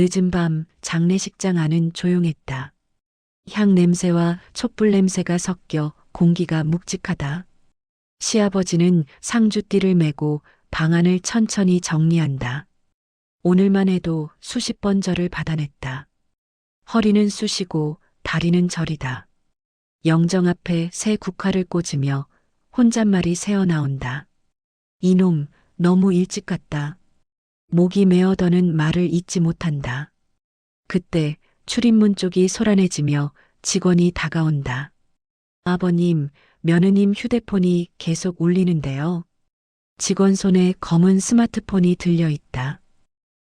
늦은 밤 장례식장 안은 조용했다. 향 냄새와 촛불 냄새가 섞여 공기가 묵직하다. 시아버지는 상주띠를 메고 방안을 천천히 정리한다. 오늘만 해도 수십 번 절을 받아냈다. 허리는 쑤시고 다리는 저리다. 영정 앞에 새 국화를 꽂으며 혼잣말이 새어나온다. 이놈, 너무 일찍 갔다. 목이 메어더는 말을 잇지 못한다. 그때 출입문 쪽이 소란해지며 직원이 다가온다. 아버님, 며느님 휴대폰이 계속 울리는데요. 직원 손에 검은 스마트폰이 들려 있다.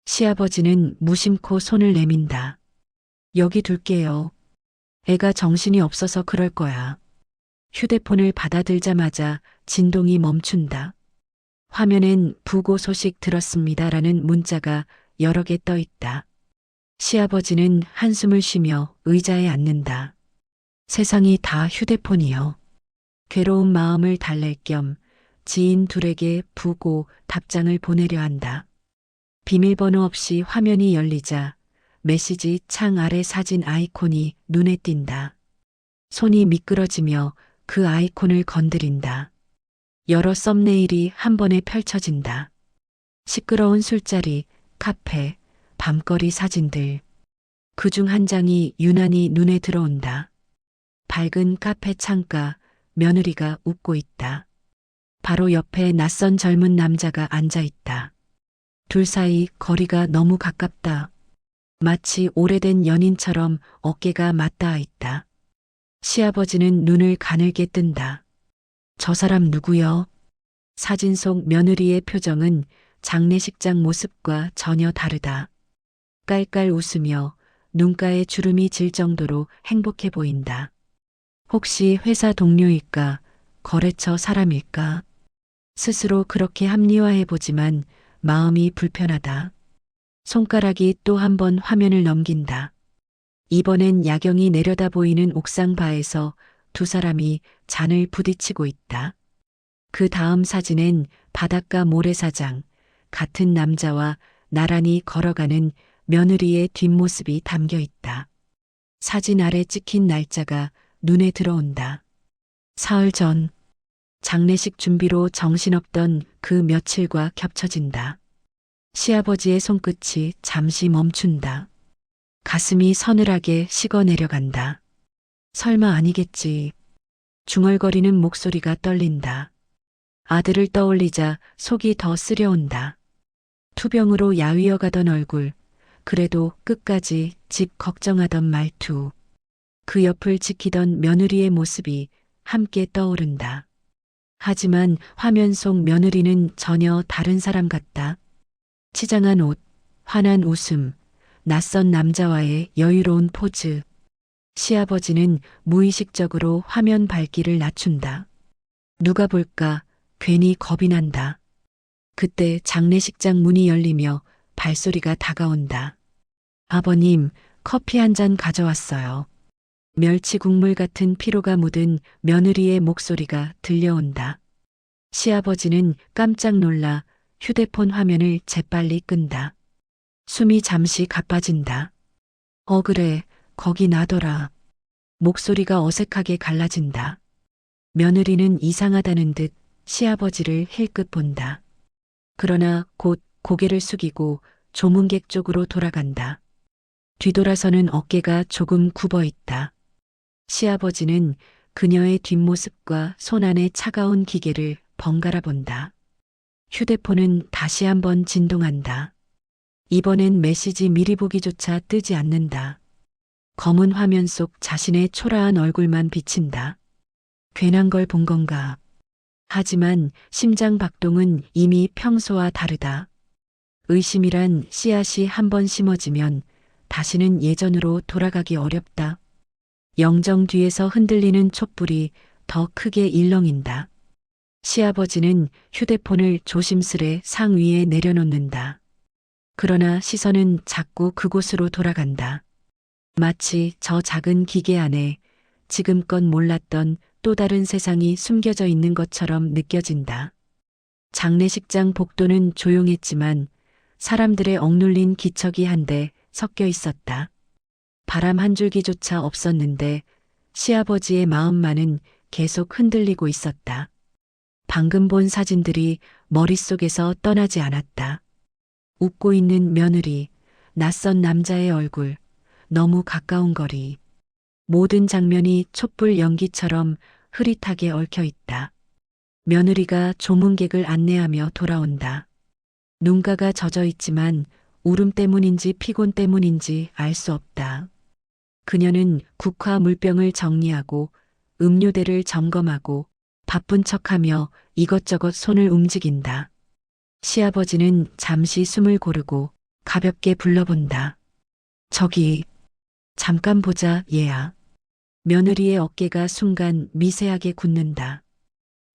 시아버지는 무심코 손을 내민다. 여기 둘게요. 애가 정신이 없어서 그럴 거야. 휴대폰을 받아들자마자 진동이 멈춘다. 화면엔 부고 소식 들었습니다라는 문자가 여러 개 떠 있다. 시아버지는 한숨을 쉬며 의자에 앉는다. 세상이 다 휴대폰이요. 괴로운 마음을 달랠 겸 지인 둘에게 부고 답장을 보내려 한다. 비밀번호 없이 화면이 열리자 메시지 창 아래 사진 아이콘이 눈에 띈다. 손이 미끄러지며 그 아이콘을 건드린다. 여러 썸네일이 한 번에 펼쳐진다. 시끄러운 술자리, 카페, 밤거리 사진들. 그중 한 장이 유난히 눈에 들어온다. 밝은 카페 창가, 며느리가 웃고 있다. 바로 옆에 낯선 젊은 남자가 앉아 있다. 둘 사이 거리가 너무 가깝다. 마치 오래된 연인처럼 어깨가 맞닿아 있다. 시아버지는 눈을 가늘게 뜬다. 저 사람 누구요? 사진 속 며느리의 표정은 장례식장 모습과 전혀 다르다. 깔깔 웃으며 눈가에 주름이 질 정도로 행복해 보인다. 혹시 회사 동료일까? 거래처 사람일까? 스스로 그렇게 합리화해 보지만 마음이 불편하다. 손가락이 또 한 번 화면을 넘긴다. 이번엔 야경이 내려다 보이는 옥상 바에서 두 사람이 잔을 부딪히고 있다. 그 다음 사진엔 바닷가 모래사장, 같은 남자와 나란히 걸어가는 며느리의 뒷모습이 담겨 있다. 사진 아래 찍힌 날짜가 눈에 들어온다. 사흘 전, 장례식 준비로 정신없던 그 며칠과 겹쳐진다. 시아버지의 손끝이 잠시 멈춘다. 가슴이 서늘하게 식어 내려간다. 설마 아니겠지. 중얼거리는 목소리가 떨린다. 아들을 떠올리자 속이 더 쓰려온다. 투병으로 야위어 가던 얼굴, 그래도 끝까지 집 걱정하던 말투. 그 옆을 지키던 며느리의 모습이 함께 떠오른다. 하지만 화면 속 며느리는 전혀 다른 사람 같다. 치장한 옷, 환한 웃음, 낯선 남자와의 여유로운 포즈. 시아버지는 무의식적으로 화면 밝기를 낮춘다. 누가 볼까 괜히 겁이 난다. 그때 장례식장 문이 열리며 발소리가 다가온다. 아버님, 커피 한 잔 가져왔어요. 멸치 국물 같은 피로가 묻은 며느리의 목소리가 들려온다. 시아버지는 깜짝 놀라 휴대폰 화면을 재빨리 끈다. 숨이 잠시 가빠진다. 그래, 거기 놔둬라. 목소리가 어색하게 갈라진다. 며느리는 이상하다는 듯 시아버지를 힐끗 본다. 그러나 곧 고개를 숙이고 조문객 쪽으로 돌아간다. 뒤돌아서는 어깨가 조금 굽어 있다. 시아버지는 그녀의 뒷모습과 손안의 차가운 기계를 번갈아 본다. 휴대폰은 다시 한번 진동한다. 이번엔 메시지 미리 보기조차 뜨지 않는다. 검은 화면 속 자신의 초라한 얼굴만 비친다. 괜한 걸 본 건가. 하지만 심장 박동은 이미 평소와 다르다. 의심이란 씨앗이 한번 심어지면 다시는 예전으로 돌아가기 어렵다. 영정 뒤에서 흔들리는 촛불이 더 크게 일렁인다. 시아버지는 휴대폰을 조심스레 상 위에 내려놓는다. 그러나 시선은 자꾸 그곳으로 돌아간다. 마치 저 작은 기계 안에 지금껏 몰랐던 또 다른 세상이 숨겨져 있는 것처럼 느껴진다. 장례식장 복도는 조용했지만 사람들의 억눌린 기척이 한데 섞여 있었다. 바람 한 줄기조차 없었는데 시아버지의 마음만은 계속 흔들리고 있었다. 방금 본 사진들이 머릿속에서 떠나지 않았다. 웃고 있는 며느리, 낯선 남자의 얼굴, 너무 가까운 거리. 모든 장면이 촛불 연기처럼 흐릿하게 얽혀 있다. 며느리가 조문객을 안내하며 돌아온다. 눈가가 젖어 있지만 울음 때문인지 피곤 때문인지 알 수 없다. 그녀는 국화 물병을 정리하고 음료대를 점검하고 바쁜 척하며 이것저것 손을 움직인다. 시아버지는 잠시 숨을 고르고 가볍게 불러본다. 저기, 잠깐 보자, 얘야. 며느리의 어깨가 순간 미세하게 굳는다.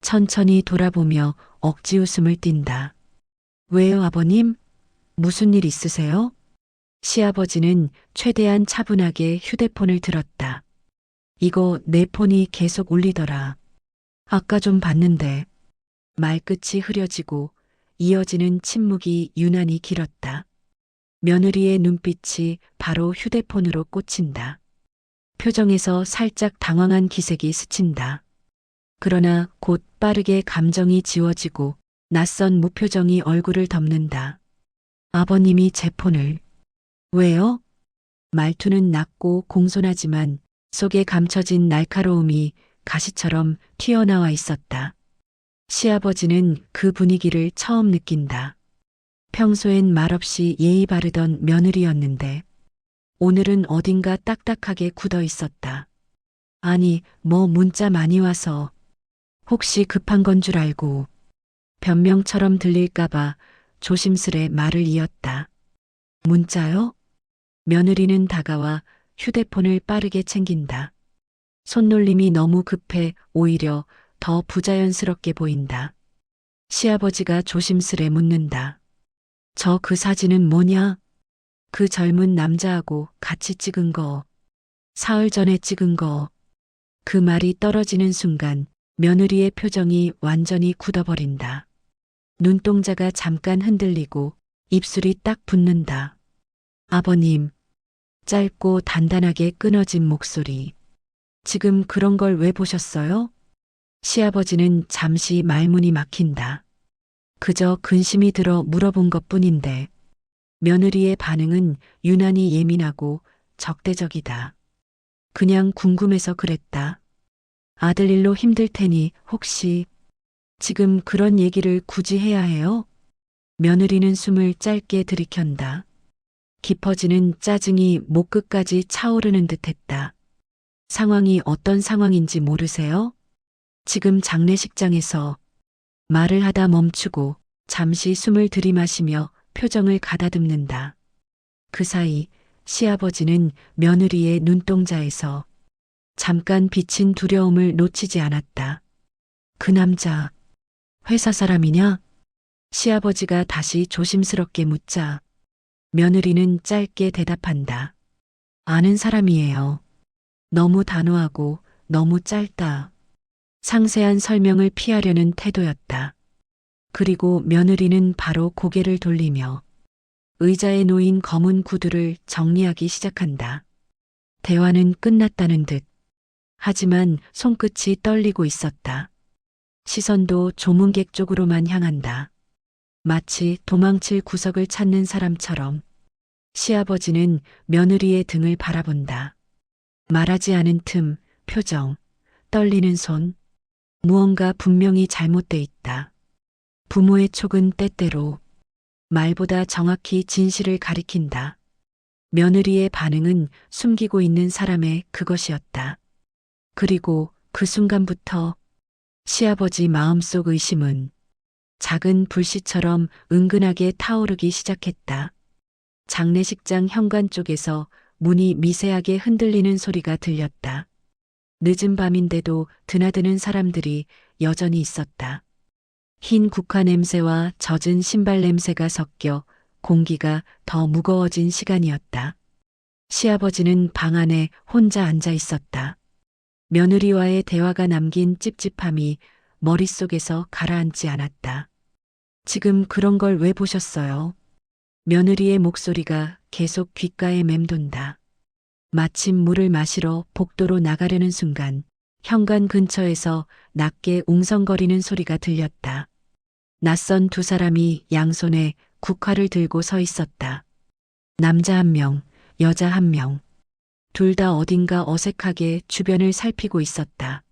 천천히 돌아보며 억지 웃음을 띈다. 왜요, 아버님? 무슨 일 있으세요? 시아버지는 최대한 차분하게 휴대폰을 들었다. 이거 내 폰이 계속 울리더라. 아까 좀 봤는데. 말끝이 흐려지고 이어지는 침묵이 유난히 길었다. 며느리의 눈빛이 바로 휴대폰으로 꽂힌다. 표정에서 살짝 당황한 기색이 스친다. 그러나 곧 빠르게 감정이 지워지고 낯선 무표정이 얼굴을 덮는다. 아버님이 제 폰을. 왜요? 말투는 낮고 공손하지만 속에 감춰진 날카로움이 가시처럼 튀어나와 있었다. 시아버지는 그 분위기를 처음 느낀다. 평소엔 말없이 예의 바르던 며느리였는데 오늘은 어딘가 딱딱하게 굳어 있었다. 아니, 뭐 문자 많이 와서 혹시 급한 건 줄 알고 변명처럼 들릴까봐 조심스레 말을 이었다. 문자요? 며느리는 다가와 휴대폰을 빠르게 챙긴다. 손놀림이 너무 급해 오히려 더 부자연스럽게 보인다. 시아버지가 조심스레 묻는다. 저 그 사진은 뭐냐? 그 젊은 남자하고 같이 찍은 거. 사흘 전에 찍은 거. 그 말이 떨어지는 순간 며느리의 표정이 완전히 굳어버린다. 눈동자가 잠깐 흔들리고 입술이 딱 붙는다. 아버님. 짧고 단단하게 끊어진 목소리. 지금 그런 걸 왜 보셨어요? 시아버지는 잠시 말문이 막힌다. 그저 근심이 들어 물어본 것뿐인데 며느리의 반응은 유난히 예민하고 적대적이다. 그냥 궁금해서 그랬다. 아들 일로 힘들 테니 혹시 지금 그런 얘기를 굳이 해야 해요? 며느리는 숨을 짧게 들이켠다. 깊어지는 짜증이 목 끝까지 차오르는 듯했다. 상황이 어떤 상황인지 모르세요? 지금 장례식장에서 말을 하다 멈추고 잠시 숨을 들이마시며 표정을 가다듬는다. 그 사이 시아버지는 며느리의 눈동자에서 잠깐 비친 두려움을 놓치지 않았다. 그 남자, 회사 사람이냐? 시아버지가 다시 조심스럽게 묻자 며느리는 짧게 대답한다. 아는 사람이에요. 너무 단호하고 너무 짧다. 상세한 설명을 피하려는 태도였다. 그리고 며느리는 바로 고개를 돌리며 의자에 놓인 검은 구두를 정리하기 시작한다. 대화는 끝났다는 듯. 하지만 손끝이 떨리고 있었다. 시선도 조문객 쪽으로만 향한다. 마치 도망칠 구석을 찾는 사람처럼 시아버지는 며느리의 등을 바라본다. 말하지 않은 틈, 표정, 떨리는 손, 무언가 분명히 잘못돼 있다. 부모의 촉은 때때로 말보다 정확히 진실을 가리킨다. 며느리의 반응은 숨기고 있는 사람의 그것이었다. 그리고 그 순간부터 시아버지 마음속 의심은 작은 불씨처럼 은근하게 타오르기 시작했다. 장례식장 현관 쪽에서 문이 미세하게 흔들리는 소리가 들렸다. 늦은 밤인데도 드나드는 사람들이 여전히 있었다. 흰 국화 냄새와 젖은 신발 냄새가 섞여 공기가 더 무거워진 시간이었다. 시아버지는 방 안에 혼자 앉아 있었다. 며느리와의 대화가 남긴 찝찝함이 머릿속에서 가라앉지 않았다. 지금 그런 걸 왜 보셨어요? 며느리의 목소리가 계속 귓가에 맴돈다. 마침 물을 마시러 복도로 나가려는 순간 현관 근처에서 낮게 웅성거리는 소리가 들렸다. 낯선 두 사람이 양손에 국화를 들고 서 있었다. 남자 한 명, 여자 한 명. 둘 다 어딘가 어색하게 주변을 살피고 있었다.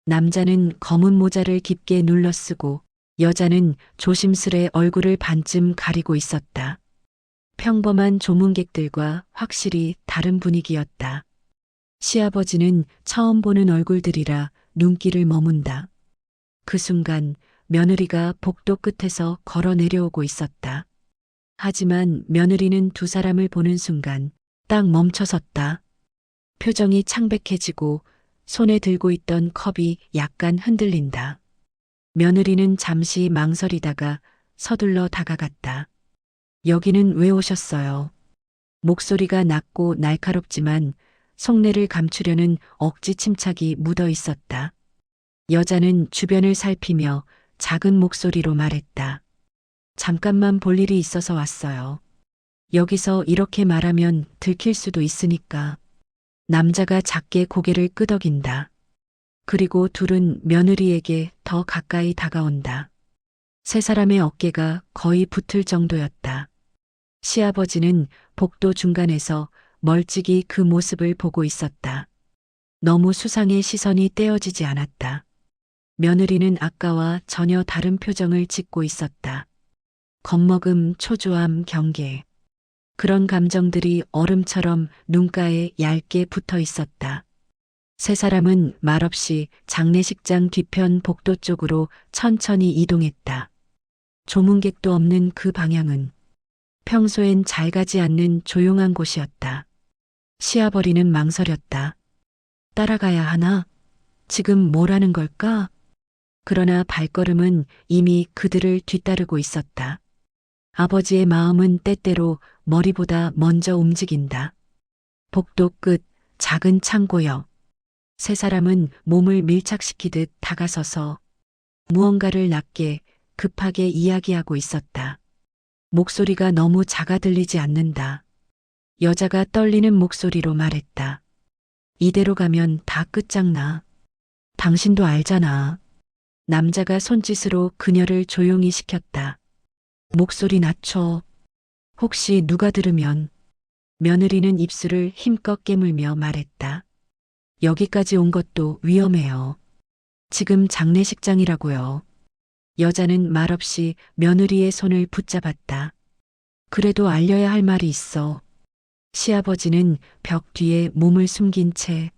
남자는 검은 모자를 깊게 눌러쓰고 여자는 조심스레 얼굴을 반쯤 가리고 있었다. 평범한 조문객들과 확실히 다른 분위기였다. 시아버지는 처음 보는 얼굴들이라 눈길을 머문다. 그 순간 며느리가 복도 끝에서 걸어 내려오고 있었다. 하지만 며느리는 두 사람을 보는 순간 딱 멈춰섰다. 표정이 창백해지고 손에 들고 있던 컵이 약간 흔들린다. 며느리는 잠시 망설이다가 서둘러 다가갔다. 여기는 왜 오셨어요? 목소리가 낮고 날카롭지만 속내를 감추려는 억지 침착이 묻어 있었다. 여자는 주변을 살피며 작은 목소리로 말했다. 잠깐만 볼 일이 있어서 왔어요. 여기서 이렇게 말하면 들킬 수도 있으니까. 남자가 작게 고개를 끄덕인다. 그리고 둘은 며느리에게 더 가까이 다가온다. 세 사람의 어깨가 거의 붙을 정도였다. 시아버지는 복도 중간에서 멀찍이 그 모습을 보고 있었다. 너무 수상해 시선이 떼어지지 않았다. 며느리는 아까와 전혀 다른 표정을 짓고 있었다. 겁먹음, 초조함, 경계. 그런 감정들이 얼음처럼 눈가에 얇게 붙어 있었다. 세 사람은 말없이 장례식장 뒤편 복도 쪽으로 천천히 이동했다. 조문객도 없는 그 방향은 평소엔 잘 가지 않는 조용한 곳이었다. 시아버리는 망설였다. 따라가야 하나? 지금 뭐라는 걸까? 그러나 발걸음은 이미 그들을 뒤따르고 있었다. 아버지의 마음은 때때로 머리보다 먼저 움직인다. 복도 끝 작은 창고역. 세 사람은 몸을 밀착시키듯 다가서서 무언가를 낮게 급하게 이야기하고 있었다. 목소리가 너무 작아 들리지 않는다. 여자가 떨리는 목소리로 말했다. 이대로 가면 다 끝장나. 당신도 알잖아. 남자가 손짓으로 그녀를 조용히 시켰다. 목소리 낮춰. 혹시 누가 들으면. 며느리는 입술을 힘껏 깨물며 말했다. 여기까지 온 것도 위험해요. 지금 장례식장이라고요. 여자는 말없이 며느리의 손을 붙잡았다. 그래도 알려야 할 말이 있어. 시아버지는 벽 뒤에 몸을 숨긴 채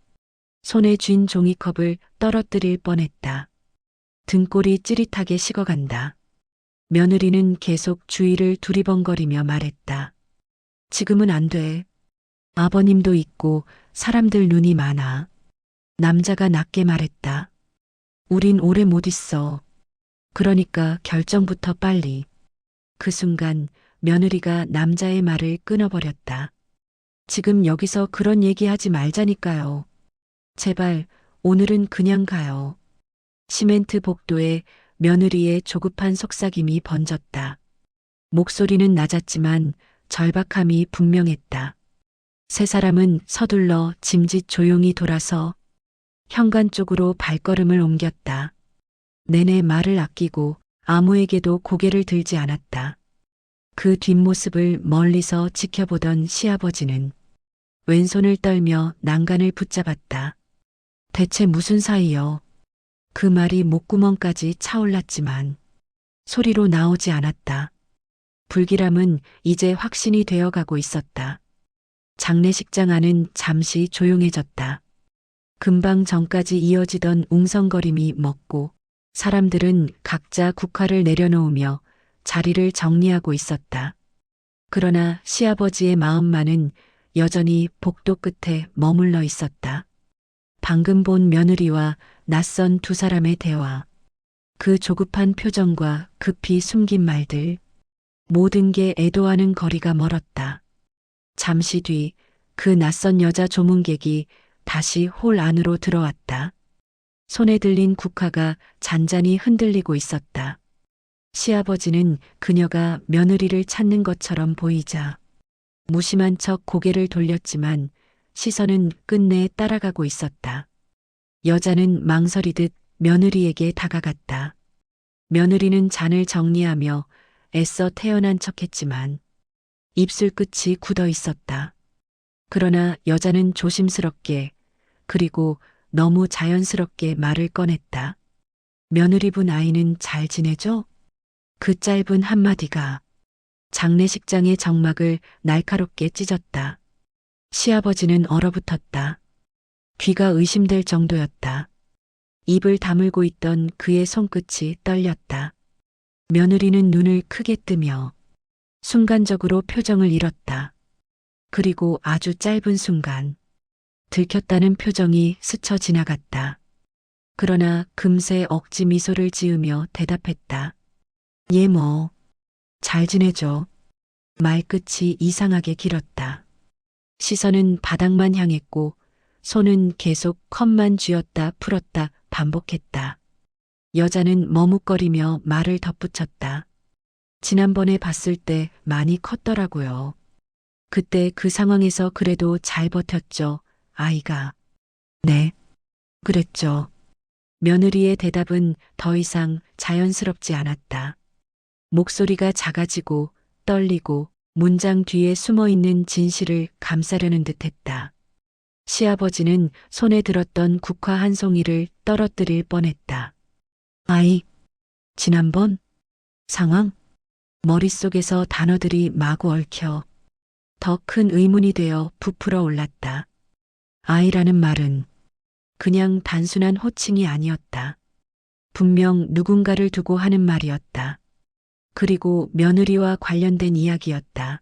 손에 쥔 종이컵을 떨어뜨릴 뻔했다. 등골이 찌릿하게 식어간다. 며느리는 계속 주위를 두리번거리며 말했다. 지금은 안 돼. 아버님도 있고 사람들 눈이 많아. 남자가 낮게 말했다. 우린 오래 못 있어. 그러니까 결정부터 빨리. 그 순간 며느리가 남자의 말을 끊어버렸다. 지금 여기서 그런 얘기하지 말자니까요. 제발 오늘은 그냥 가요. 시멘트 복도에 며느리의 조급한 속삭임이 번졌다. 목소리는 낮았지만 절박함이 분명했다. 세 사람은 서둘러 짐짓 조용히 돌아서 현관 쪽으로 발걸음을 옮겼다. 내내 말을 아끼고 아무에게도 고개를 들지 않았다. 그 뒷모습을 멀리서 지켜보던 시아버지는 왼손을 떨며 난간을 붙잡았다. 대체 무슨 사이여? 그 말이 목구멍까지 차올랐지만 소리로 나오지 않았다. 불길함은 이제 확신이 되어가고 있었다. 장례식장 안은 잠시 조용해졌다. 금방 전까지 이어지던 웅성거림이 멎고 사람들은 각자 국화를 내려놓으며 자리를 정리하고 있었다. 그러나 시아버지의 마음만은 여전히 복도 끝에 머물러 있었다. 방금 본 며느리와 낯선 두 사람의 대화, 그 조급한 표정과 급히 숨긴 말들, 모든 게 애도하는 거리가 멀었다. 잠시 뒤 그 낯선 여자 조문객이 다시 홀 안으로 들어왔다. 손에 들린 국화가 잔잔히 흔들리고 있었다. 시아버지는 그녀가 며느리를 찾는 것처럼 보이자 무심한 척 고개를 돌렸지만 시선은 끝내 따라가고 있었다. 여자는 망설이듯 며느리에게 다가갔다. 며느리는 잔을 정리하며 애써 태연한 척했지만 입술 끝이 굳어 있었다. 그러나 여자는 조심스럽게 그리고 너무 자연스럽게 말을 꺼냈다. 며느리 분 아이는 잘 지내죠? 그 짧은 한마디가 장례식장의 정막을 날카롭게 찢었다. 시아버지는 얼어붙었다. 귀가 의심될 정도였다. 입을 다물고 있던 그의 손끝이 떨렸다. 며느리는 눈을 크게 뜨며 순간적으로 표정을 잃었다. 그리고 아주 짧은 순간 들켰다는 표정이 스쳐 지나갔다. 그러나 금세 억지 미소를 지으며 대답했다. 예 뭐, 잘 지내죠. 말끝이 이상하게 길었다. 시선은 바닥만 향했고 손은 계속 컵만 쥐었다 풀었다 반복했다. 여자는 머뭇거리며 말을 덧붙였다. 지난번에 봤을 때 많이 컸더라고요. 그때 그 상황에서 그래도 잘 버텼죠, 아이가. 네, 그랬죠. 며느리의 대답은 더 이상 자연스럽지 않았다. 목소리가 작아지고 떨리고 문장 뒤에 숨어 있는 진실을 감싸려는 듯 했다. 시아버지는 손에 들었던 국화 한 송이를 떨어뜨릴 뻔했다. 아이, 지난번 상황? 머릿속에서 단어들이 마구 얽혀 더 큰 의문이 되어 부풀어 올랐다. 아이라는 말은 그냥 단순한 호칭이 아니었다. 분명 누군가를 두고 하는 말이었다. 그리고 며느리와 관련된 이야기였다.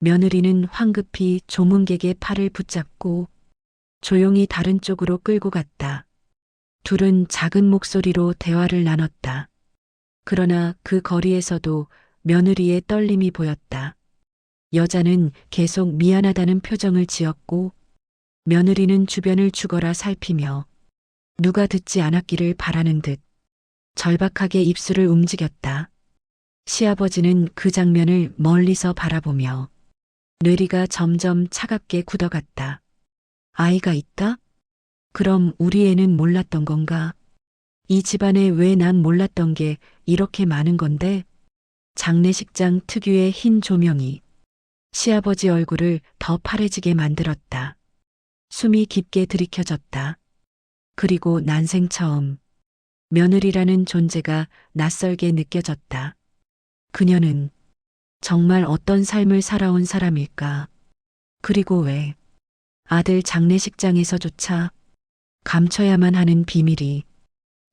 며느리는 황급히 조문객의 팔을 붙잡고 조용히 다른 쪽으로 끌고 갔다. 둘은 작은 목소리로 대화를 나눴다. 그러나 그 거리에서도 며느리의 떨림이 보였다. 여자는 계속 미안하다는 표정을 지었고 며느리는 주변을 죽어라 살피며 누가 듣지 않았기를 바라는 듯 절박하게 입술을 움직였다. 시아버지는 그 장면을 멀리서 바라보며 뇌리가 점점 차갑게 굳어갔다. 아이가 있다? 그럼 우리 애는 몰랐던 건가? 이 집안에 왜 난 몰랐던 게 이렇게 많은 건데? 장례식장 특유의 흰 조명이 시아버지 얼굴을 더 파래지게 만들었다. 숨이 깊게 들이켜졌다. 그리고 난생 처음 며느리라는 존재가 낯설게 느껴졌다. 그녀는 정말 어떤 삶을 살아온 사람일까? 그리고 왜 아들 장례식장에서조차 감춰야만 하는 비밀이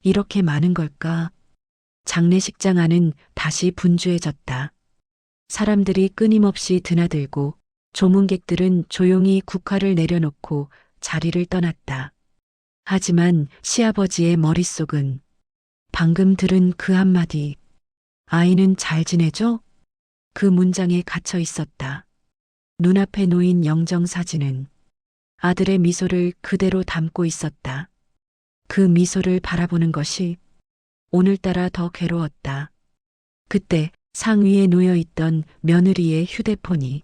이렇게 많은 걸까? 장례식장 안은 다시 분주해졌다. 사람들이 끊임없이 드나들고 조문객들은 조용히 국화를 내려놓고 자리를 떠났다. 하지만 시아버지의 머릿속은 방금 들은 그 한마디, 아이는 잘 지내죠? 그 문장에 갇혀 있었다. 눈앞에 놓인 영정사진은 아들의 미소를 그대로 담고 있었다. 그 미소를 바라보는 것이 오늘따라 더 괴로웠다. 그때 상 위에 놓여 있던 며느리의 휴대폰이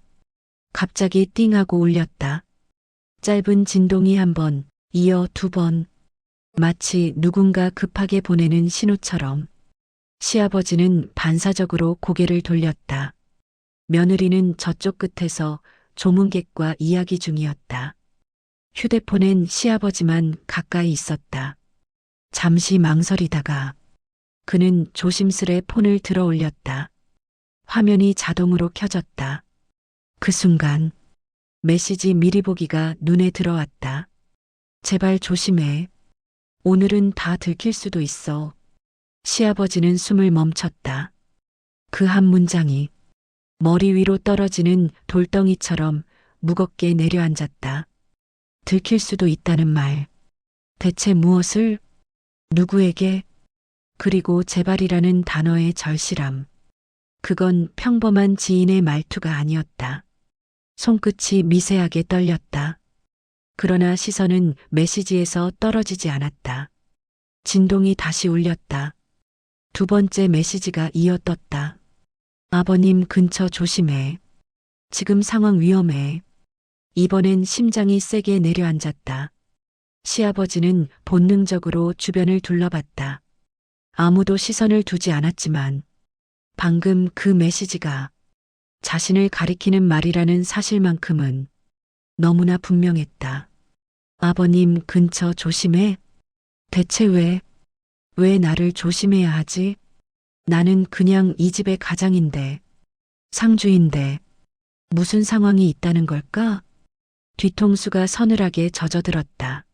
갑자기 띵하고 울렸다. 짧은 진동이 한 번, 이어 두 번, 마치 누군가 급하게 보내는 신호처럼. 시아버지는 반사적으로 고개를 돌렸다. 며느리는 저쪽 끝에서 조문객과 이야기 중이었다. 휴대폰엔 시아버지만 가까이 있었다. 잠시 망설이다가 그는 조심스레 폰을 들어 올렸다. 화면이 자동으로 켜졌다. 그 순간 메시지 미리 보기가 눈에 들어왔다. 제발 조심해. 오늘은 다 들킬 수도 있어. 시아버지는 숨을 멈췄다. 그 한 문장이 머리 위로 떨어지는 돌덩이처럼 무겁게 내려앉았다. 들킬 수도 있다는 말. 대체 무엇을? 누구에게? 그리고 제발이라는 단어의 절실함. 그건 평범한 지인의 말투가 아니었다. 손끝이 미세하게 떨렸다. 그러나 시선은 메시지에서 떨어지지 않았다. 진동이 다시 울렸다. 두 번째 메시지가 이어 떴다. 아버님 근처 조심해. 지금 상황 위험해. 이번엔 심장이 세게 내려앉았다. 시아버지는 본능적으로 주변을 둘러봤다. 아무도 시선을 두지 않았지만 방금 그 메시지가 자신을 가리키는 말이라는 사실만큼은 너무나 분명했다. 아버님 근처 조심해? 대체 왜 나를 조심해야 하지? 나는 그냥 이 집의 가장인데, 상주인데, 무슨 상황이 있다는 걸까? 뒤통수가 서늘하게 젖어들었다.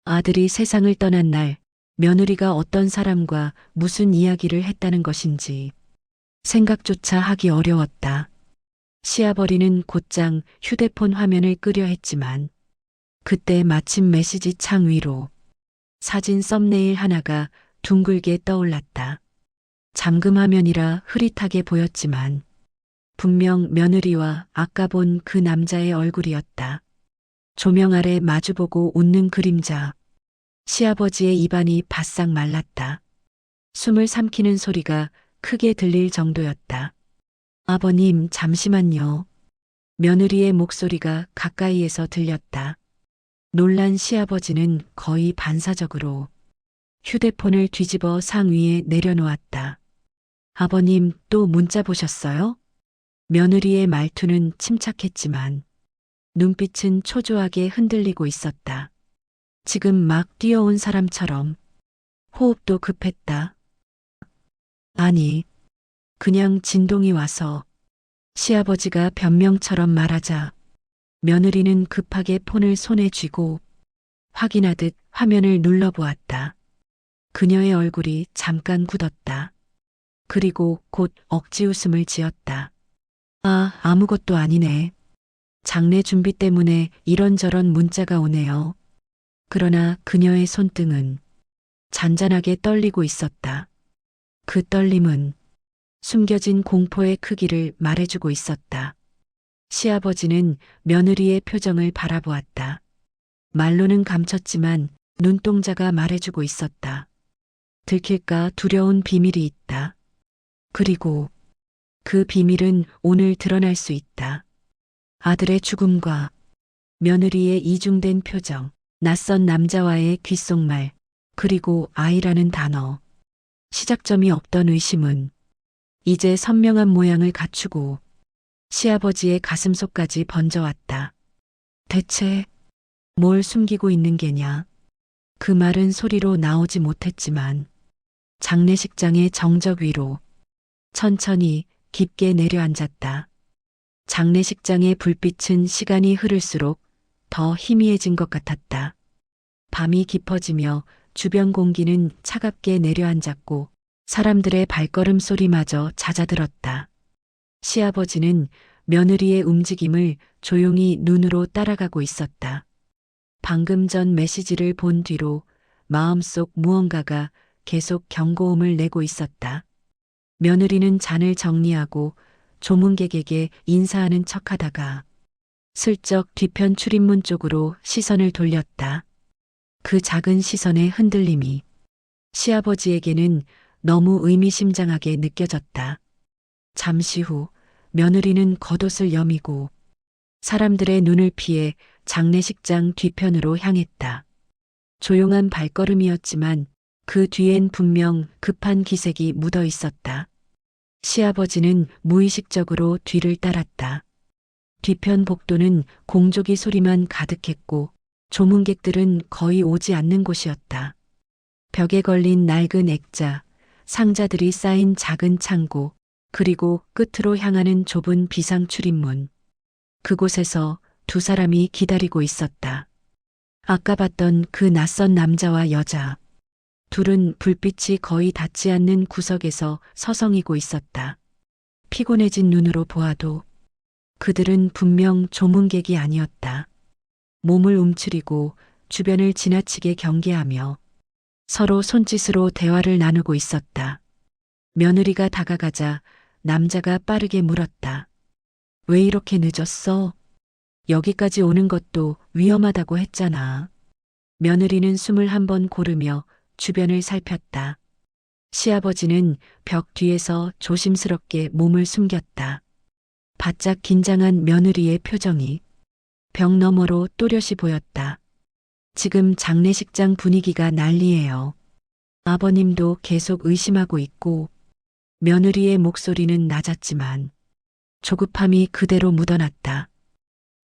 아들이 세상을 떠난 날, 며느리가 어떤 사람과 무슨 이야기를 했다는 것인지 생각조차 하기 어려웠다. 시아버리는 곧장 휴대폰 화면을 끄려 했지만 그때 마침 메시지 창 위로 사진 썸네일 하나가 둥글게 떠올랐다. 잠금 화면이라 흐릿하게 보였지만 분명 며느리와 아까 본 그 남자의 얼굴이었다. 조명 아래 마주보고 웃는 그림자. 시아버지의 입안이 바싹 말랐다. 숨을 삼키는 소리가 크게 들릴 정도였다. 아버님, 잠시만요. 며느리의 목소리가 가까이에서 들렸다. 놀란 시아버지는 거의 반사적으로 휴대폰을 뒤집어 상 위에 내려놓았다. 아버님, 또 문자 보셨어요? 며느리의 말투는 침착했지만 눈빛은 초조하게 흔들리고 있었다. 지금 막 뛰어온 사람처럼 호흡도 급했다. 아니, 그냥 진동이 와서 시아버지가 변명처럼 말하자 며느리는 급하게 폰을 손에 쥐고 확인하듯 화면을 눌러보았다. 그녀의 얼굴이 잠깐 굳었다. 그리고 곧 억지 웃음을 지었다. 아, 아무것도 아니네. 장례 준비 때문에 이런저런 문자가 오네요. 그러나 그녀의 손등은 잔잔하게 떨리고 있었다. 그 떨림은 숨겨진 공포의 크기를 말해주고 있었다. 시아버지는 며느리의 표정을 바라보았다. 말로는 감췄지만 눈동자가 말해주고 있었다. 들킬까 두려운 비밀이 있다. 그리고 그 비밀은 오늘 드러날 수 있다. 아들의 죽음과 며느리의 이중된 표정, 낯선 남자와의 귓속말, 그리고 아이라는 단어. 시작점이 없던 의심은 이제 선명한 모양을 갖추고 시아버지의 가슴속까지 번져왔다. 대체 뭘 숨기고 있는 게냐? 그 말은 소리로 나오지 못했지만 장례식장의 정적 위로 천천히 깊게 내려앉았다. 장례식장의 불빛은 시간이 흐를수록 더 희미해진 것 같았다. 밤이 깊어지며 주변 공기는 차갑게 내려앉았고 사람들의 발걸음 소리마저 잦아들었다. 시아버지는 며느리의 움직임을 조용히 눈으로 따라가고 있었다. 방금 전 메시지를 본 뒤로 마음속 무언가가 계속 경고음을 내고 있었다. 며느리는 잔을 정리하고 조문객에게 인사하는 척하다가 슬쩍 뒤편 출입문 쪽으로 시선을 돌렸다. 그 작은 시선의 흔들림이 시아버지에게는 너무 의미심장하게 느껴졌다. 잠시 후 며느리는 겉옷을 여미고 사람들의 눈을 피해 장례식장 뒤편으로 향했다. 조용한 발걸음이었지만 그 뒤엔 분명 급한 기색이 묻어 있었다. 시아버지는 무의식적으로 뒤를 따랐다. 뒤편 복도는 공조기 소리만 가득했고 조문객들은 거의 오지 않는 곳이었다. 벽에 걸린 낡은 액자, 상자들이 쌓인 작은 창고, 그리고 끝으로 향하는 좁은 비상 출입문. 그곳에서 두 사람이 기다리고 있었다. 아까 봤던 그 낯선 남자와 여자. 둘은 불빛이 거의 닿지 않는 구석에서 서성이고 있었다. 피곤해진 눈으로 보아도 그들은 분명 조문객이 아니었다. 몸을 움츠리고 주변을 지나치게 경계하며 서로 손짓으로 대화를 나누고 있었다. 며느리가 다가가자 남자가 빠르게 물었다. 왜 이렇게 늦었어? 여기까지 오는 것도 위험하다고 했잖아. 며느리는 숨을 한번 고르며 주변을 살폈다. 시아버지는 벽 뒤에서 조심스럽게 몸을 숨겼다. 바짝 긴장한 며느리의 표정이 벽 너머로 또렷이 보였다. 지금 장례식장 분위기가 난리예요. 아버님도 계속 의심하고 있고 며느리의 목소리는 낮았지만 조급함이 그대로 묻어났다.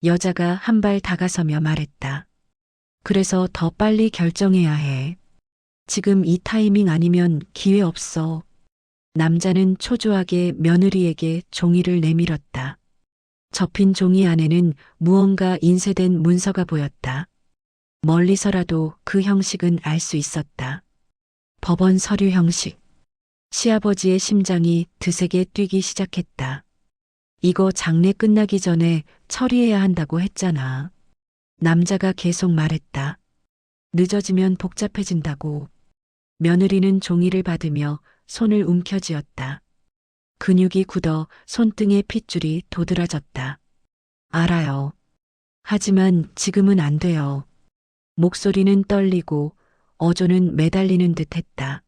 여자가 한 발 다가서며 말했다. 그래서 더 빨리 결정해야 해. 지금 이 타이밍 아니면 기회 없어. 남자는 초조하게 며느리에게 종이를 내밀었다. 접힌 종이 안에는 무언가 인쇄된 문서가 보였다. 멀리서라도 그 형식은 알 수 있었다. 법원 서류 형식. 시아버지의 심장이 드세게 뛰기 시작했다. 이거 장례 끝나기 전에 처리해야 한다고 했잖아. 남자가 계속 말했다. 늦어지면 복잡해진다고. 며느리는 종이를 받으며 손을 움켜쥐었다. 근육이 굳어 손등에 핏줄이 도드라졌다. 알아요. 하지만 지금은 안 돼요. 목소리는 떨리고 어조는 매달리는 듯 했다.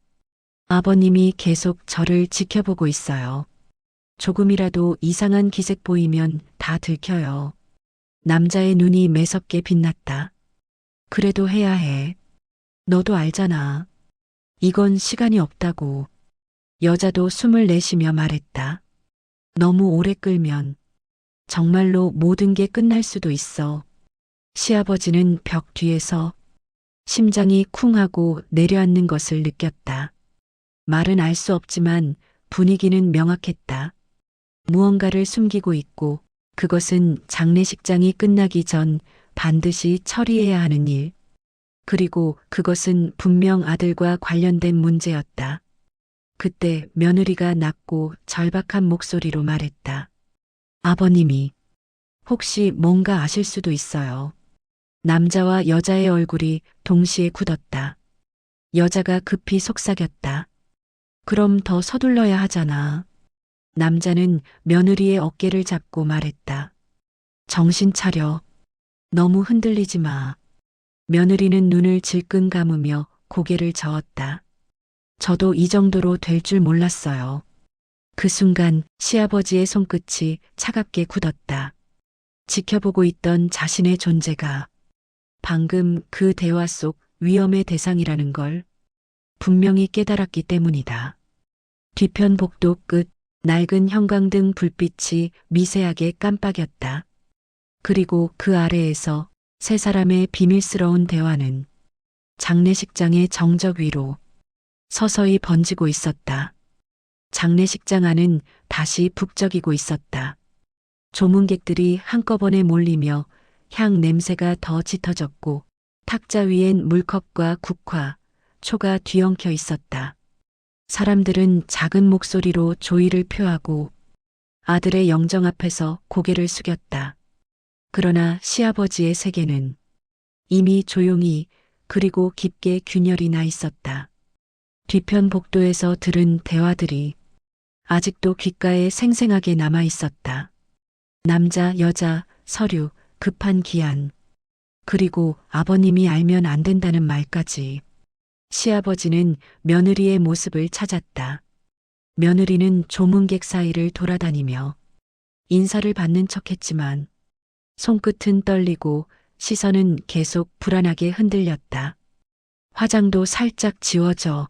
아버님이 계속 저를 지켜보고 있어요. 조금이라도 이상한 기색 보이면 다 들켜요. 남자의 눈이 매섭게 빛났다. 그래도 해야 해. 너도 알잖아. 이건 시간이 없다고. 여자도 숨을 내쉬며 말했다. 너무 오래 끌면 정말로 모든 게 끝날 수도 있어. 시아버지는 벽 뒤에서 심장이 쿵 하고 내려앉는 것을 느꼈다. 말은 알 수 없지만 분위기는 명확했다. 무언가를 숨기고 있고 그것은 장례식장이 끝나기 전 반드시 처리해야 하는 일. 그리고 그것은 분명 아들과 관련된 문제였다. 그때 며느리가 낮고 절박한 목소리로 말했다. 아버님이 혹시 뭔가 아실 수도 있어요. 남자와 여자의 얼굴이 동시에 굳었다. 여자가 급히 속삭였다. 그럼 더 서둘러야 하잖아. 남자는 며느리의 어깨를 잡고 말했다. 정신 차려. 너무 흔들리지 마. 며느리는 눈을 질끈 감으며 고개를 저었다. 저도 이 정도로 될 줄 몰랐어요. 그 순간 시아버지의 손끝이 차갑게 굳었다. 지켜보고 있던 자신의 존재가 방금 그 대화 속 위험의 대상이라는 걸 분명히 깨달았기 때문이다. 뒤편 복도 끝 낡은 형광등 불빛이 미세하게 깜빡였다. 그리고 그 아래에서 세 사람의 비밀스러운 대화는 장례식장의 정적 위로 서서히 번지고 있었다. 장례식장 안은 다시 북적이고 있었다. 조문객들이 한꺼번에 몰리며 향 냄새가 더 짙어졌고 탁자 위엔 물컵과 국화, 초가 뒤엉켜 있었다. 사람들은 작은 목소리로 조의를 표하고 아들의 영정 앞에서 고개를 숙였다. 그러나 시아버지의 세계는 이미 조용히 그리고 깊게 균열이 나 있었다. 뒤편 복도에서 들은 대화들이 아직도 귓가에 생생하게 남아 있었다. 남자, 여자, 서류, 급한 기한, 그리고 아버님이 알면 안 된다는 말까지. 시아버지는 며느리의 모습을 찾았다. 며느리는 조문객 사이를 돌아다니며 인사를 받는 척했지만 손끝은 떨리고 시선은 계속 불안하게 흔들렸다. 화장도 살짝 지워져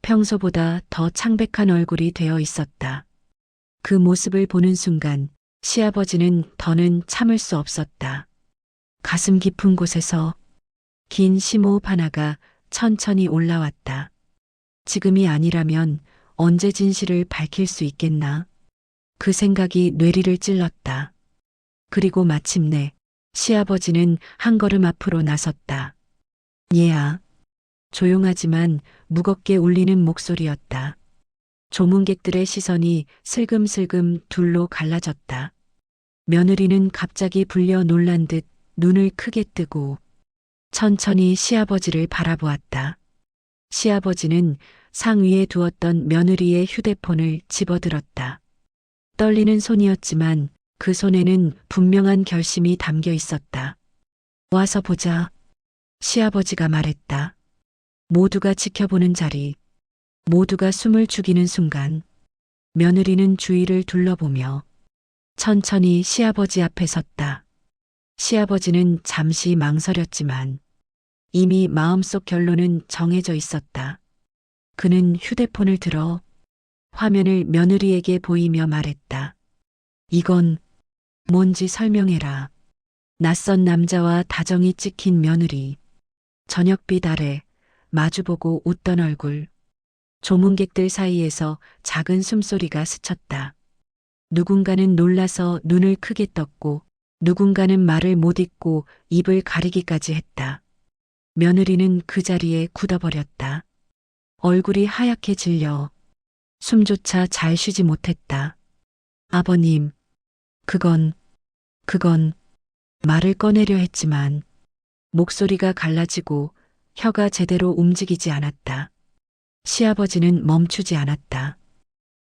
평소보다 더 창백한 얼굴이 되어 있었다. 그 모습을 보는 순간 시아버지는 더는 참을 수 없었다. 가슴 깊은 곳에서 긴 심호흡 하나가 천천히 올라왔다. 지금이 아니라면 언제 진실을 밝힐 수 있겠나? 그 생각이 뇌리를 찔렀다. 그리고 마침내 시아버지는 한 걸음 앞으로 나섰다. 얘야. 조용하지만 무겁게 울리는 목소리였다. 조문객들의 시선이 슬금슬금 둘로 갈라졌다. 며느리는 갑자기 불려 놀란 듯 눈을 크게 뜨고 천천히 시아버지를 바라보았다. 시아버지는 상 위에 두었던 며느리의 휴대폰을 집어들었다. 떨리는 손이었지만 그 손에는 분명한 결심이 담겨 있었다. 와서 보자. 시아버지가 말했다. 모두가 지켜보는 자리, 모두가 숨을 죽이는 순간 며느리는 주위를 둘러보며 천천히 시아버지 앞에 섰다. 시아버지는 잠시 망설였지만 이미 마음속 결론은 정해져 있었다. 그는 휴대폰을 들어 화면을 며느리에게 보이며 말했다. 이건 뭔지 설명해라. 낯선 남자와 다정이 찍힌 며느리. 저녁빛 아래 마주보고 웃던 얼굴. 조문객들 사이에서 작은 숨소리가 스쳤다. 누군가는 놀라서 눈을 크게 떴고 누군가는 말을 못 잇고 입을 가리기까지 했다. 며느리는 그 자리에 굳어버렸다. 얼굴이 하얗게 질려 숨조차 잘 쉬지 못했다. 아버님, 그건 말을 꺼내려 했지만 목소리가 갈라지고 혀가 제대로 움직이지 않았다. 시아버지는 멈추지 않았다.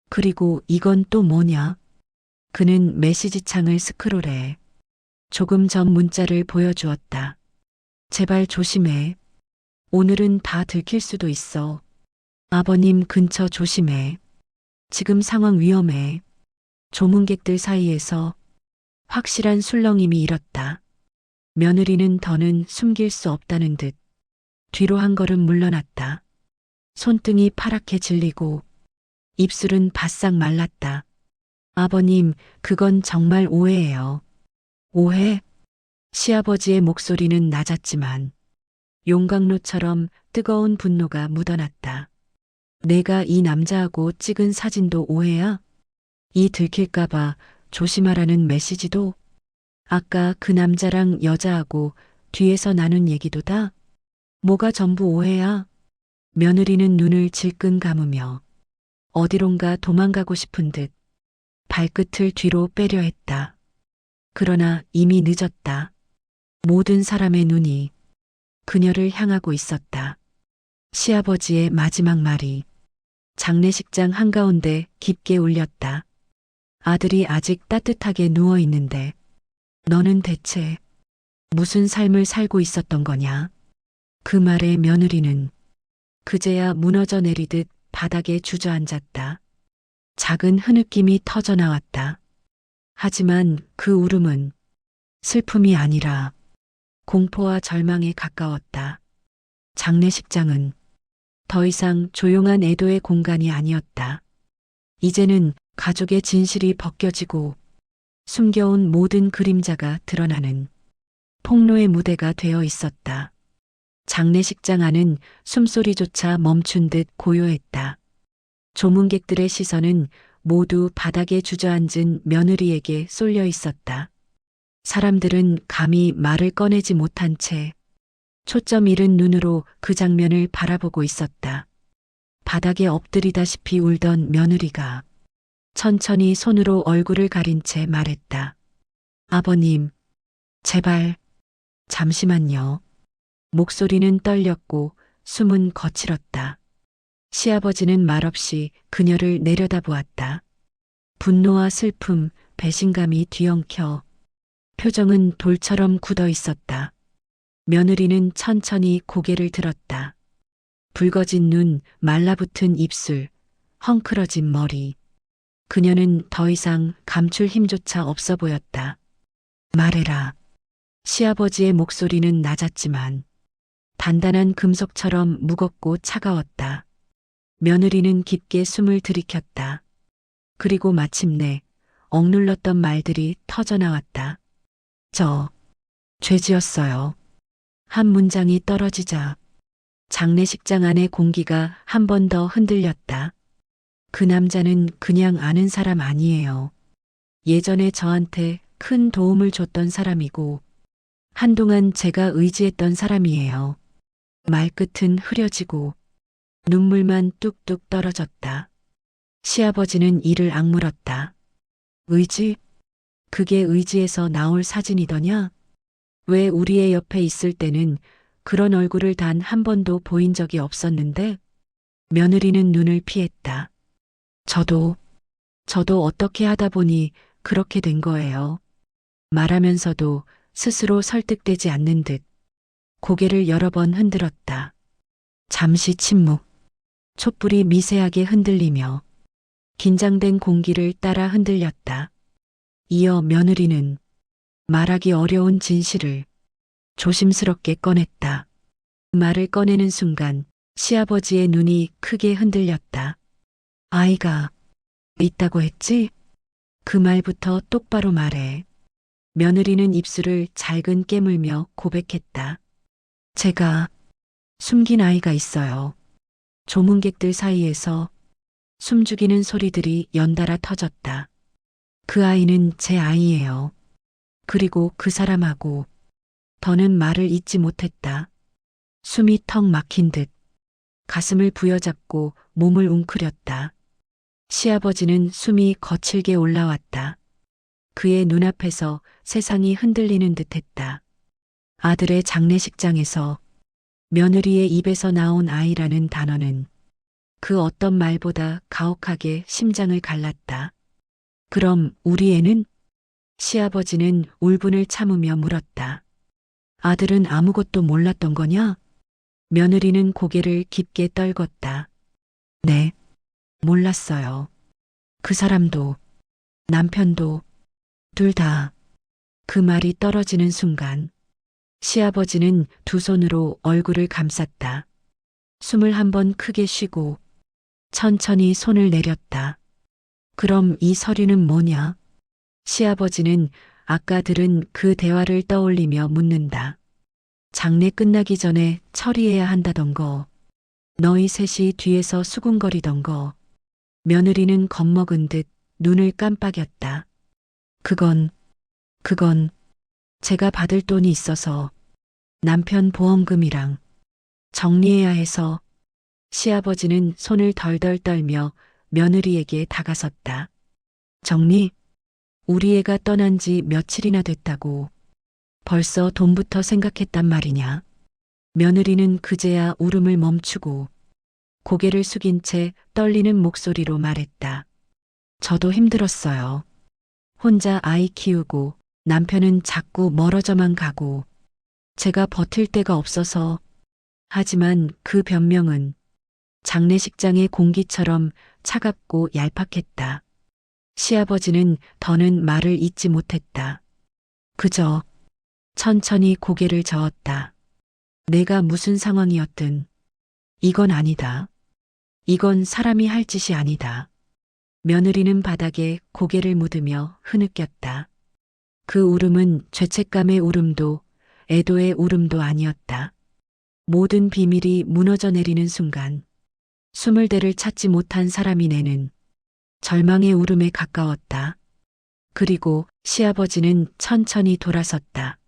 그리고 이건 또 뭐냐? 그는 메시지 창을 스크롤해 조금 전 문자를 보여주었다. 제발 조심해. 오늘은 다 들킬 수도 있어. 아버님 근처 조심해. 지금 상황 위험해. 조문객들 사이에서 확실한 술렁임이 일었다. 며느리는 더는 숨길 수 없다는 듯 뒤로 한 걸음 물러났다. 손등이 파랗게 질리고 입술은 바싹 말랐다. 아버님, 그건 정말 오해예요. 오해? 시아버지의 목소리는 낮았지만 용광로처럼 뜨거운 분노가 묻어났다. 내가 이 남자하고 찍은 사진도 오해야? 이 들킬까봐 조심하라는 메시지도? 아까 그 남자랑 여자하고 뒤에서 나눈 얘기도 다? 뭐가 전부 오해야? 며느리는 눈을 질끈 감으며 어디론가 도망가고 싶은 듯 발끝을 뒤로 빼려 했다. 그러나 이미 늦었다. 모든 사람의 눈이 그녀를 향하고 있었다. 시아버지의 마지막 말이 장례식장 한가운데 깊게 울렸다. 아들이 아직 따뜻하게 누워 있는데 너는 대체 무슨 삶을 살고 있었던 거냐? 그 말에 며느리는 그제야 무너져 내리듯 바닥에 주저앉았다. 작은 흐느낌이 터져 나왔다. 하지만 그 울음은 슬픔이 아니라 공포와 절망에 가까웠다. 장례식장은 더 이상 조용한 애도의 공간이 아니었다. 이제는 가족의 진실이 벗겨지고 숨겨온 모든 그림자가 드러나는 폭로의 무대가 되어 있었다. 장례식장 안은 숨소리조차 멈춘 듯 고요했다. 조문객들의 시선은 모두 바닥에 주저앉은 며느리에게 쏠려 있었다. 사람들은 감히 말을 꺼내지 못한 채 초점 잃은 눈으로 그 장면을 바라보고 있었다. 바닥에 엎드리다시피 울던 며느리가 천천히 손으로 얼굴을 가린 채 말했다. 아버님, 제발, 잠시만요. 목소리는 떨렸고 숨은 거칠었다. 시아버지는 말없이 그녀를 내려다보았다. 분노와 슬픔, 배신감이 뒤엉켜 표정은 돌처럼 굳어 있었다. 며느리는 천천히 고개를 들었다. 붉어진 눈, 말라붙은 입술, 헝클어진 머리. 그녀는 더 이상 감출 힘조차 없어 보였다. 말해라. 시아버지의 목소리는 낮았지만 단단한 금속처럼 무겁고 차가웠다. 며느리는 깊게 숨을 들이켰다. 그리고 마침내 억눌렀던 말들이 터져 나왔다. 저, 죄 지었어요. 한 문장이 떨어지자 장례식장 안의 공기가 한 번 더 흔들렸다. 그 남자는 그냥 아는 사람 아니에요. 예전에 저한테 큰 도움을 줬던 사람이고 한동안 제가 의지했던 사람이에요. 말끝은 흐려지고 눈물만 뚝뚝 떨어졌다. 시아버지는 이를 악물었다. 의지? 그게 의지에서 나올 사진이더냐? 왜 우리의 옆에 있을 때는 그런 얼굴을 단 한 번도 보인 적이 없었는데? 며느리는 눈을 피했다. 저도 어떻게 하다 보니 그렇게 된 거예요. 말하면서도 스스로 설득되지 않는 듯 고개를 여러 번 흔들었다. 잠시 침묵. 촛불이 미세하게 흔들리며 긴장된 공기를 따라 흔들렸다. 이어 며느리는 말하기 어려운 진실을 조심스럽게 꺼냈다. 말을 꺼내는 순간 시아버지의 눈이 크게 흔들렸다. 아이가 있다고 했지? 그 말부터 똑바로 말해. 며느리는 입술을 잘근 깨물며 고백했다. 제가 숨긴 아이가 있어요. 조문객들 사이에서 숨죽이는 소리들이 연달아 터졌다. 그 아이는 제 아이예요. 그리고 그 사람하고 더는 말을 잇지 못했다. 숨이 턱 막힌 듯 가슴을 부여잡고 몸을 웅크렸다. 시아버지는 숨이 거칠게 올라왔다. 그의 눈앞에서 세상이 흔들리는 듯 했다. 아들의 장례식장에서 며느리의 입에서 나온 아이라는 단어는 그 어떤 말보다 가혹하게 심장을 갈랐다. 그럼 우리 애는? 시아버지는 울분을 참으며 물었다. 아들은 아무것도 몰랐던 거냐? 며느리는 고개를 깊게 떨궜다. 네, 몰랐어요. 그 사람도, 남편도, 둘 다. 그 말이 떨어지는 순간 시아버지는 두 손으로 얼굴을 감쌌다. 숨을 한 번 크게 쉬고 천천히 손을 내렸다. 그럼 이 서류는 뭐냐? 시아버지는 아까 들은 그 대화를 떠올리며 묻는다. 장례 끝나기 전에 처리해야 한다던 거, 너희 셋이 뒤에서 수군거리던 거. 며느리는 겁먹은 듯 눈을 깜빡였다. 그건 제가 받을 돈이 있어서 남편 보험금이랑 정리해야 해서. 시아버지는 손을 덜덜 떨며 며느리에게 다가섰다. 정리? 우리 애가 떠난 지 며칠이나 됐다고. 벌써 돈부터 생각했단 말이냐. 며느리는 그제야 울음을 멈추고 고개를 숙인 채 떨리는 목소리로 말했다. 저도 힘들었어요. 혼자 아이 키우고 남편은 자꾸 멀어져만 가고 제가 버틸 데가 없어서. 하지만 그 변명은 장례식장의 공기처럼 차갑고 얄팍했다. 시아버지는 더는 말을 잇지 못했다. 그저 천천히 고개를 저었다. 내가 무슨 상황이었든 이건 아니다. 이건 사람이 할 짓이 아니다. 며느리는 바닥에 고개를 묻으며 흐느꼈다. 그 울음은 죄책감의 울음도 애도의 울음도 아니었다. 모든 비밀이 무너져 내리는 순간 숨을 대를 찾지 못한 사람이 내는 절망의 울음에 가까웠다. 그리고 시아버지는 천천히 돌아섰다.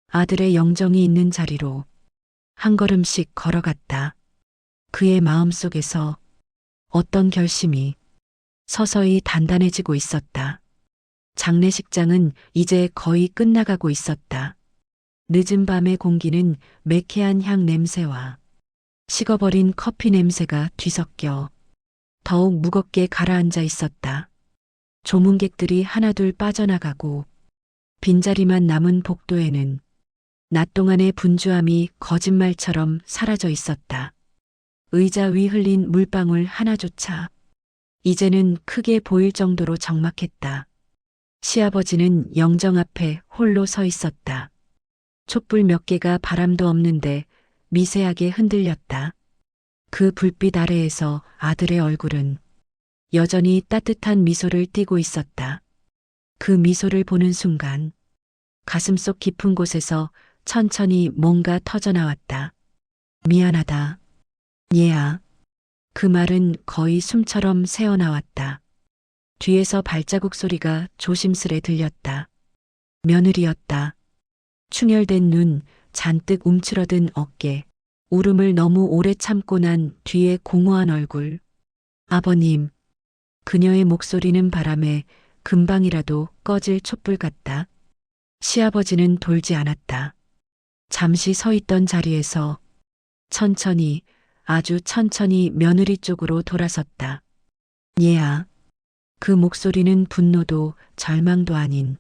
아들의 영정이 있는 자리로 한 걸음씩 걸어갔다. 그의 마음속에서 어떤 결심이 서서히 단단해지고 있었다. 장례식장은 이제 거의 끝나가고 있었다. 늦은 밤의 공기는 매캐한 향 냄새와 식어버린 커피 냄새가 뒤섞여 더욱 무겁게 가라앉아 있었다. 조문객들이 하나둘 빠져나가고 빈자리만 남은 복도에는 낮 동안의 분주함이 거짓말처럼 사라져 있었다. 의자 위 흘린 물방울 하나조차 이제는 크게 보일 정도로 적막했다. 시아버지는 영정 앞에 홀로 서 있었다. 촛불 몇 개가 바람도 없는데 미세하게 흔들렸다. 그 불빛 아래에서 아들의 얼굴은 여전히 따뜻한 미소를 띠고 있었다. 그 미소를 보는 순간 가슴속 깊은 곳에서 천천히 뭔가 터져나왔다. 미안하다. 얘야. 그 말은 거의 숨처럼 새어나왔다. 뒤에서 발자국 소리가 조심스레 들렸다. 며느리였다. 충혈된 눈, 잔뜩 움츠러든 어깨, 울음을 너무 오래 참고 난 뒤의 공허한 얼굴. 아버님. 그녀의 목소리는 바람에 금방이라도 꺼질 촛불 같다. 시아버지는 돌지 않았다. 잠시 서 있던 자리에서 천천히, 아주 천천히 며느리 쪽으로 돌아섰다. 얘야. 그 목소리는 분노도 절망도 아닌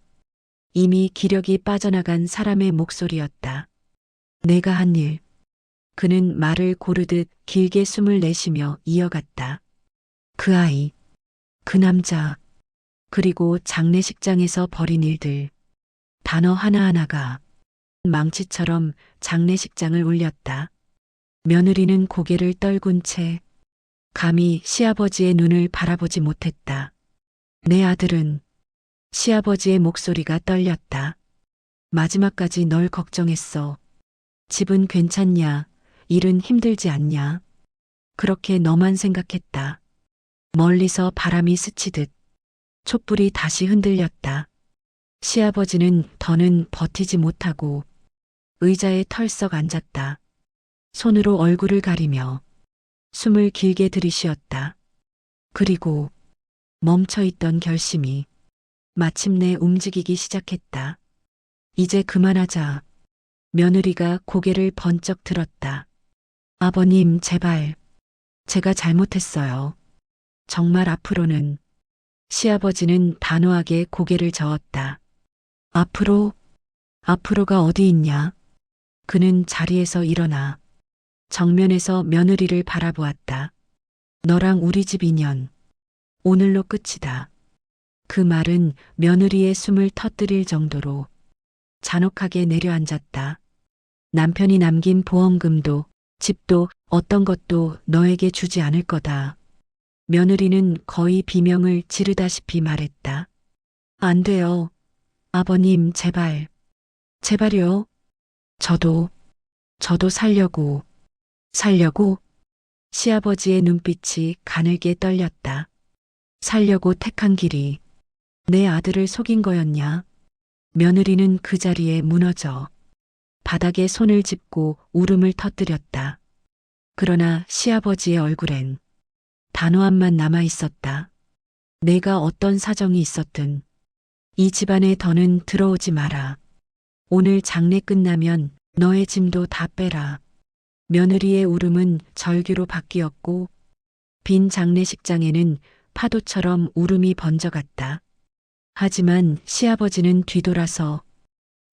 이미 기력이 빠져나간 사람의 목소리였다. 내가 한 일. 그는 말을 고르듯 길게 숨을 내쉬며 이어갔다. 그 아이, 그 남자, 그리고 장례식장에서 벌인 일들, 단어 하나하나가 망치처럼 장례식장을 울렸다. 며느리는 고개를 떨군 채 감히 시아버지의 눈을 바라보지 못했다. 내 아들은 시아버지의 목소리가 떨렸다. 마지막까지 널 걱정했어. 집은 괜찮냐? 일은 힘들지 않냐? 그렇게 너만 생각했다. 멀리서 바람이 스치듯 촛불이 다시 흔들렸다. 시아버지는 더는 버티지 못하고 의자에 털썩 앉았다. 손으로 얼굴을 가리며 숨을 길게 들이쉬었다. 그리고 멈춰있던 결심이 마침내 움직이기 시작했다. 이제 그만하자. 며느리가 고개를 번쩍 들었다. 아버님, 제발. 제가 잘못했어요. 정말 앞으로는. 시아버지는 단호하게 고개를 저었다. 앞으로? 앞으로가 어디 있냐? 그는 자리에서 일어나 정면에서 며느리를 바라보았다. 너랑 우리 집 인연. 오늘로 끝이다. 그 말은 며느리의 숨을 터뜨릴 정도로 잔혹하게 내려앉았다. 남편이 남긴 보험금도 집도 어떤 것도 너에게 주지 않을 거다. 며느리는 거의 비명을 지르다시피 말했다. 안 돼요. 아버님, 제발. 제발요. 저도 살려고. 살려고? 시아버지의 눈빛이 가늘게 떨렸다. 살려고 택한 길이 내 아들을 속인 거였냐? 며느리는 그 자리에 무너져 바닥에 손을 짚고 울음을 터뜨렸다. 그러나 시아버지의 얼굴엔 단호함만 남아 있었다. 내가 어떤 사정이 있었든 이 집안에 더는 들어오지 마라. 오늘 장례 끝나면 너의 짐도 다 빼라. 며느리의 울음은 절규로 바뀌었고 빈 장례식장에는 파도처럼 울음이 번져갔다. 하지만 시아버지는 뒤돌아서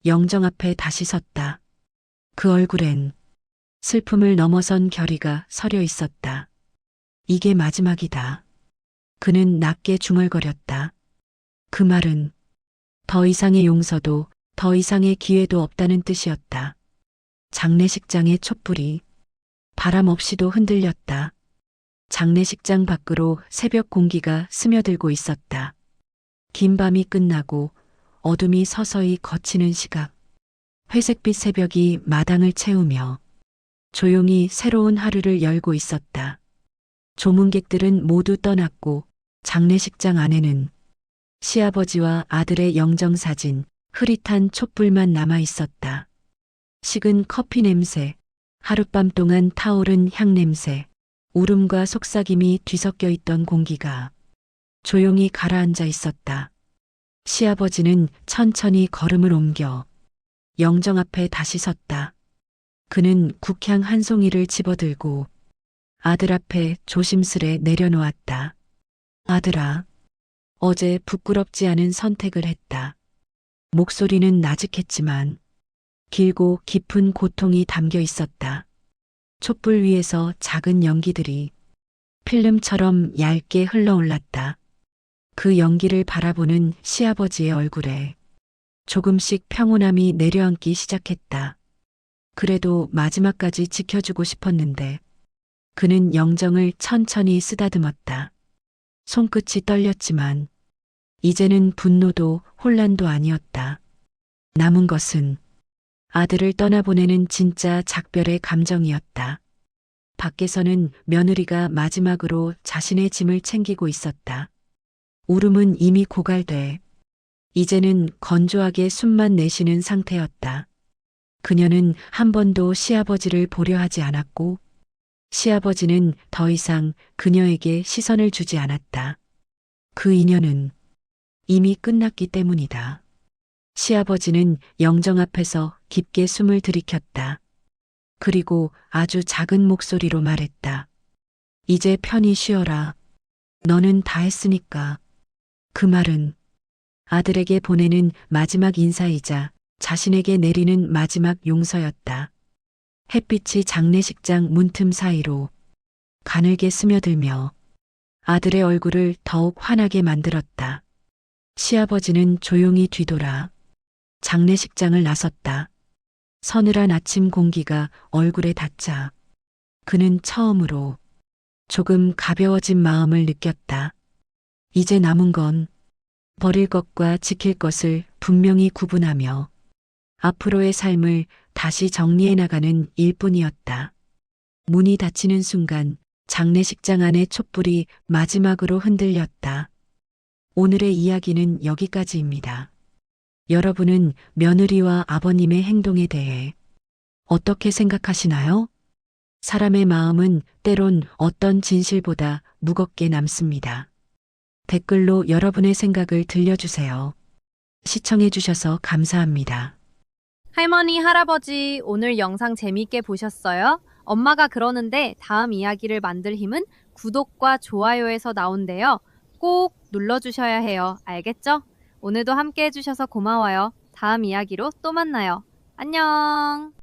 영정 앞에 다시 섰다. 그 얼굴엔 슬픔을 넘어선 결의가 서려 있었다. 이게 마지막이다. 그는 낮게 중얼거렸다. 그 말은 더 이상의 용서도 더 이상의 기회도 없다는 뜻이었다. 장례식장의 촛불이 바람 없이도 흔들렸다. 장례식장 밖으로 새벽 공기가 스며들고 있었다. 긴 밤이 끝나고 어둠이 서서히 걷히는 시각. 회색빛 새벽이 마당을 채우며 조용히 새로운 하루를 열고 있었다. 조문객들은 모두 떠났고 장례식장 안에는 시아버지와 아들의 영정사진, 흐릿한 촛불만 남아 있었다. 식은 커피 냄새, 하룻밤 동안 타오른 향 냄새, 울음과 속삭임이 뒤섞여 있던 공기가 조용히 가라앉아 있었다. 시아버지는 천천히 걸음을 옮겨 영정 앞에 다시 섰다. 그는 국향 한 송이를 집어들고 아들 앞에 조심스레 내려놓았다. 아들아, 어제 부끄럽지 않은 선택을 했다. 목소리는 나직했지만 길고 깊은 고통이 담겨 있었다. 촛불 위에서 작은 연기들이 필름처럼 얇게 흘러올랐다. 그 연기를 바라보는 시아버지의 얼굴에 조금씩 평온함이 내려앉기 시작했다. 그래도 마지막까지 지켜주고 싶었는데 그는 영정을 천천히 쓰다듬었다. 손끝이 떨렸지만 이제는 분노도 혼란도 아니었다. 남은 것은 아들을 떠나보내는 진짜 작별의 감정이었다. 밖에서는 며느리가 마지막으로 자신의 짐을 챙기고 있었다. 울음은 이미 고갈돼 이제는 건조하게 숨만 내쉬는 상태였다. 그녀는 한 번도 시아버지를 보려 하지 않았고 시아버지는 더 이상 그녀에게 시선을 주지 않았다. 그 인연은 이미 끝났기 때문이다. 시아버지는 영정 앞에서 깊게 숨을 들이켰다. 그리고 아주 작은 목소리로 말했다. 이제 편히 쉬어라. 너는 다 했으니까. 그 말은 아들에게 보내는 마지막 인사이자 자신에게 내리는 마지막 용서였다. 햇빛이 장례식장 문틈 사이로 가늘게 스며들며 아들의 얼굴을 더욱 환하게 만들었다. 시아버지는 조용히 뒤돌아 장례식장을 나섰다. 서늘한 아침 공기가 얼굴에 닿자 그는 처음으로 조금 가벼워진 마음을 느꼈다. 이제 남은 건 버릴 것과 지킬 것을 분명히 구분하며 앞으로의 삶을 다시 정리해 나가는 일뿐이었다. 문이 닫히는 순간 장례식장 안의 촛불이 마지막으로 흔들렸다. 오늘의 이야기는 여기까지입니다. 여러분은 며느리와 아버님의 행동에 대해 어떻게 생각하시나요? 사람의 마음은 때론 어떤 진실보다 무겁게 남습니다. 댓글로 여러분의 생각을 들려주세요. 시청해주셔서 감사합니다. 할머니, 할아버지, 오늘 영상 재밌게 보셨어요? 엄마가 그러는데 다음 이야기를 만들 힘은 구독과 좋아요에서 나온대요. 꼭 눌러주셔야 해요. 알겠죠? 오늘도 함께 해주셔서 고마워요. 다음 이야기로 또 만나요. 안녕!